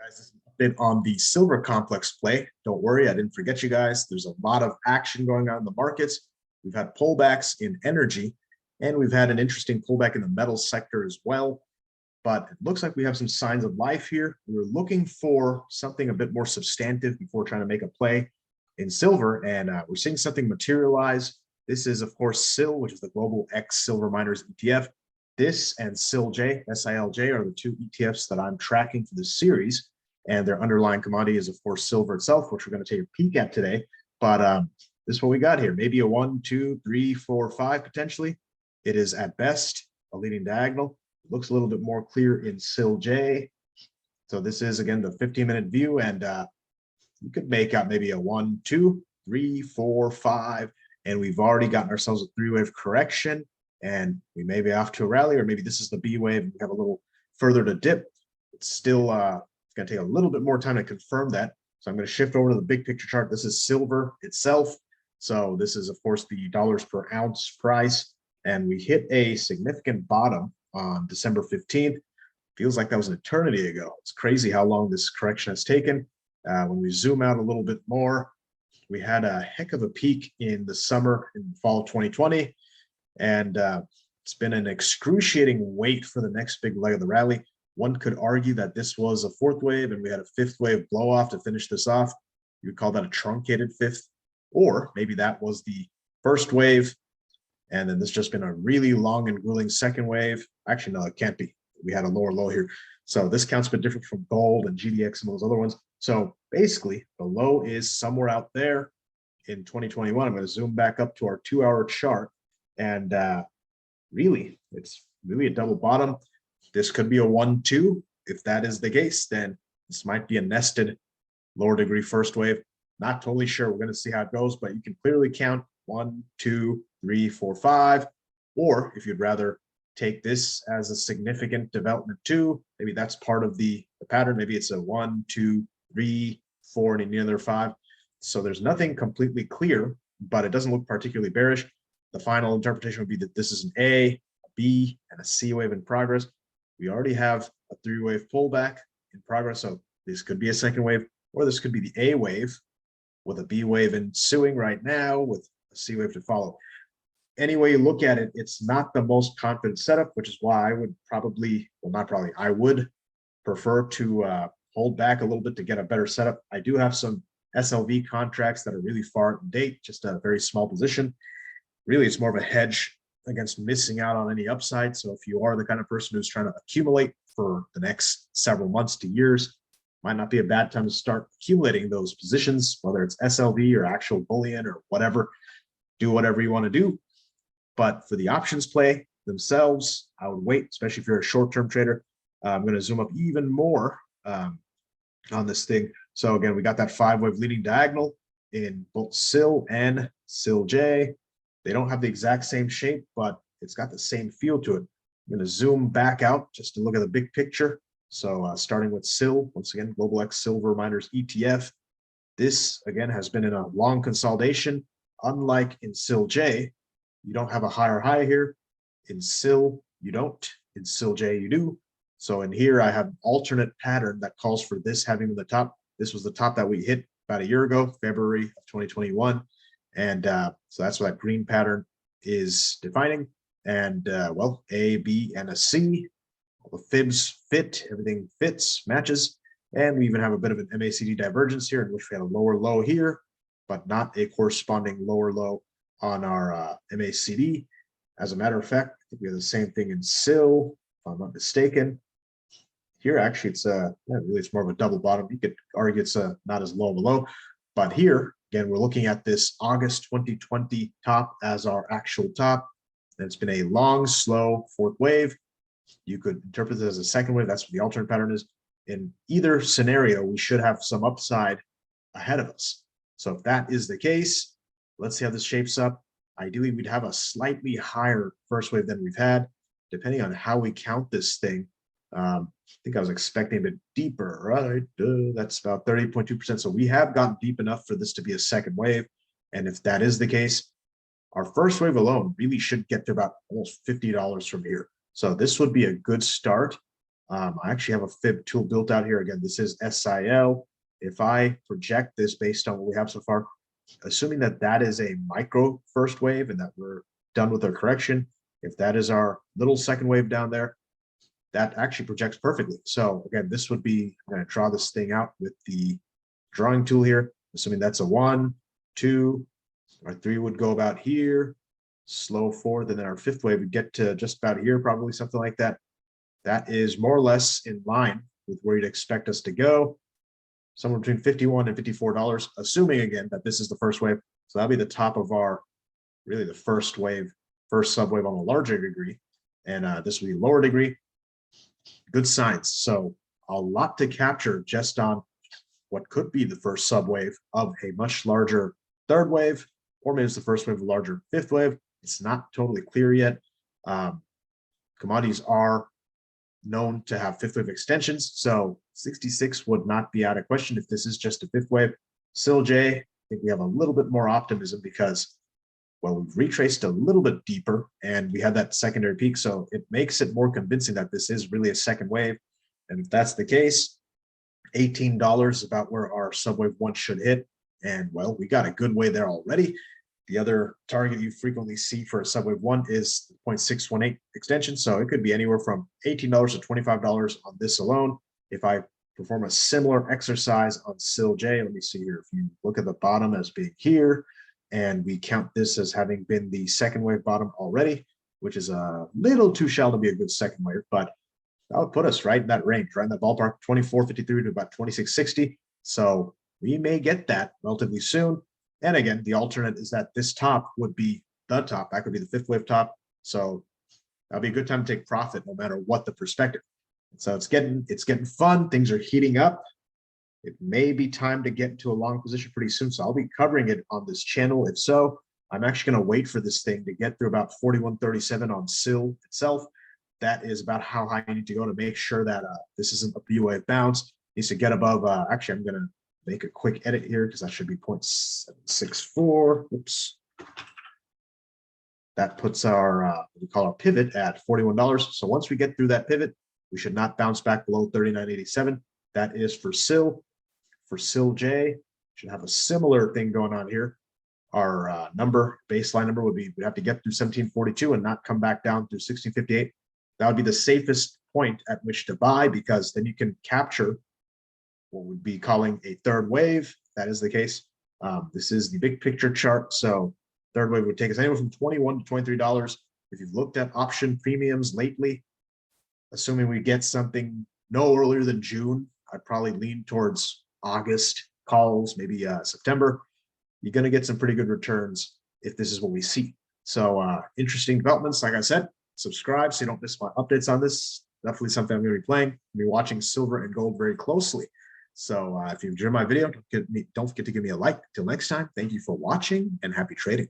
Guys, this is a bit on the silver complex play. Don't worry, I didn't forget you guys. There's a lot of action going on in the markets. We've had pullbacks in energy, and we've had an interesting pullback in the metals sector as well. But it looks like we have some signs of life here. We were looking for something a bit more substantive before trying to make a play in silver, and we're seeing something materialize. This is, of course, SIL, which is the Global X Silver Miners ETF. This and SILJ, SILJ, are the two ETFs that I'm tracking for this series, and their underlying commodity is, of course, silver itself, which we're going to take a peek at today. But this is what we got here. Maybe a 1, 2, 3, 4, 5 potentially. It is at best a leading diagonal. It looks a little bit more clear in SILJ. So this is, again, the 15-minute view, and you could make out maybe a 1, 2, 3, 4, 5, and we've already gotten ourselves a three-wave correction, and we may be off to a rally, or maybe this is the B wave and we have a little further to dip. It's still it's going to take a little bit more time to confirm that. So I'm going to shift over to the big picture chart. This is silver itself. So this is, of course, the dollars per ounce price, and we hit a significant bottom on December 15th. Feels like that was an eternity ago. It's crazy how long this correction has taken. When we zoom out a little bit more, we had a heck of a peak in the summer and fall of 2020. And it's been an excruciating wait for the next big leg of the rally. One could argue that this was a fourth wave and we had a fifth wave blow off to finish this off. You would call that a truncated fifth, or maybe that was the first wave. And then there's just been a really long and grueling second wave. Actually, no, it can't be. We had a lower low here. So this counts a bit different from gold and GDX and those other ones. So basically, the low is somewhere out there in 2021. I'm going to zoom back up to our 2-hour chart. And really, it's really a double bottom. This could be a 1, 2. If that is the case, then this might be a nested lower degree first wave. Not totally sure. We're going to see how it goes, but you can clearly count 1, 2, 3, 4, 5. Or if you'd rather take this as a significant development too, maybe that's part of the pattern. Maybe it's a 1, 2, 3, 4, and any other 5. So there's nothing completely clear, but it doesn't look particularly bearish. The final interpretation would be that this is an A, a B, and a C wave in progress. We already have a 3-wave pullback in progress, so this could be a second wave, or this could be the A wave with a B wave ensuing right now with a C wave to follow. Any way you look at it, it's not the most confident setup, which is why I would probably, well, not probably, I would prefer to hold back a little bit to get a better setup. I do have some SLV contracts that are really far in date, just a very small position. Really, it's more of a hedge against missing out on any upside. So if you are the kind of person who's trying to accumulate for the next several months to years, might not be a bad time to start accumulating those positions, whether it's SLV or actual bullion or whatever. Do whatever you want to do. But for the options play themselves, I would wait, especially if you're a short-term trader. I'm going to zoom up even more on this thing. So again, we got that 5-wave leading diagonal in both SIL and SILJ. They don't have the exact same shape, but it's got the same feel to it. I'm going to zoom back out just to look at the big picture. So starting with SIL, once again, Global X Silver Miners ETF. This, again, has been in a long consolidation. Unlike in SILJ, you don't have a higher high here. In SIL, you don't. In SILJ, you do. So in here, I have an alternate pattern that calls for this having been the top. This was the top that we hit about a year ago, February of 2021. And so that's what that green pattern is defining. And well, A, B, and a C. All the fibs fit, everything fits, matches. And we even have a bit of an MACD divergence here in which we had a lower low here, but not a corresponding lower low on our MACD. As a matter of fact, I think we have the same thing in SIL, if I'm not mistaken. Here, actually, it's really it's more of a double bottom. You could argue it's not as low of a low, but here, again, we're looking at this August 2020 top as our actual top. And it's been a long, slow fourth wave. You could interpret it as a second wave. That's what the alternate pattern is. In either scenario, we should have some upside ahead of us. So if that is the case, let's see how this shapes up. Ideally, we'd have a slightly higher first wave than we've had, depending on how we count this thing. I think I was expecting a bit deeper, right? That's about 30.2%. So we have gotten deep enough for this to be a second wave. And if that is the case, our first wave alone really should get to about almost $50 from here. So this would be a good start. I actually have a fib tool built out here. Again, this is SIL. If I project this based on what we have so far, assuming that that is a micro first wave and that we're done with our correction, if that is our little second wave down there, that actually projects perfectly. So again, this would be, I'm going to draw this thing out with the drawing tool here, assuming that's a 1, 2, our 3 would go about here, slow forward, and then our 5th wave would get to just about here, probably something like that. That is more or less in line with where you'd expect us to go, somewhere between $51 and $54, assuming again that this is the first wave. So that'll be the top of our, really the first wave, first subwave on a larger degree, and this will be lower degree. Good signs. So a lot to capture just on what could be the first subwave of a much larger third wave, or maybe it's the first wave of a larger 5th wave. It's not totally clear yet. Commodities are known to have 5th wave extensions, so 66 would not be out of question if this is just a 5th wave. SILJ, I think we have a little bit more optimism because, well, we've retraced a little bit deeper and we had that secondary peak, so it makes it more convincing that this is really a second wave. And if that's the case, $18 is about where our subwave 1 should hit, and well, we got a good way there already. The other target you frequently see for a subwave 1 is the 0.618 extension. So it could be anywhere from $18 to $25 on this alone. If I perform a similar exercise on SILJ, let me see here. If you look at the bottom as being here, and we count this as having been the second wave bottom already, which is a little too shallow to be a good second wave, but that would put us right in that range, right in that ballpark, 24.53 to about 26.60. So we may get that relatively soon. And again, the alternate is that this top would be the top. That could be the 5th wave top. So that'll be a good time to take profit no matter what the perspective. So it's getting fun. Things are heating up. It may be time to get into a long position pretty soon. So I'll be covering it on this channel. If so, I'm actually going to wait for this thing to get through about 41.37 on SIL itself. That is about how high you need to go to make sure that this isn't a B wave bounce. It needs to get above, actually, I'm going to make a quick edit here because that should be 0.764. Oops. That puts our, what we call our pivot at $41. So once we get through that pivot, we should not bounce back below 39.87. That is for SIL. For SILJ, should have a similar thing going on here. Our baseline number would be, we'd have to get through 1742 and not come back down through 1658. That would be the safest point at which to buy, because then you can capture what we'd be calling a third wave. That is the case. This is the big picture chart. So third wave would take us anywhere from $21 to $23. If you've looked at option premiums lately, assuming we get something no earlier than June, I'd probably lean towards August calls, maybe September. You're going to get some pretty good returns if this is what we see. So interesting developments. Like I said, subscribe so you don't miss my updates on this. Definitely something I'm going to be playing. I'll be watching silver and gold very closely. So if you enjoyed my video, don't forget to give me a like. Till next time, thank you for watching and happy trading.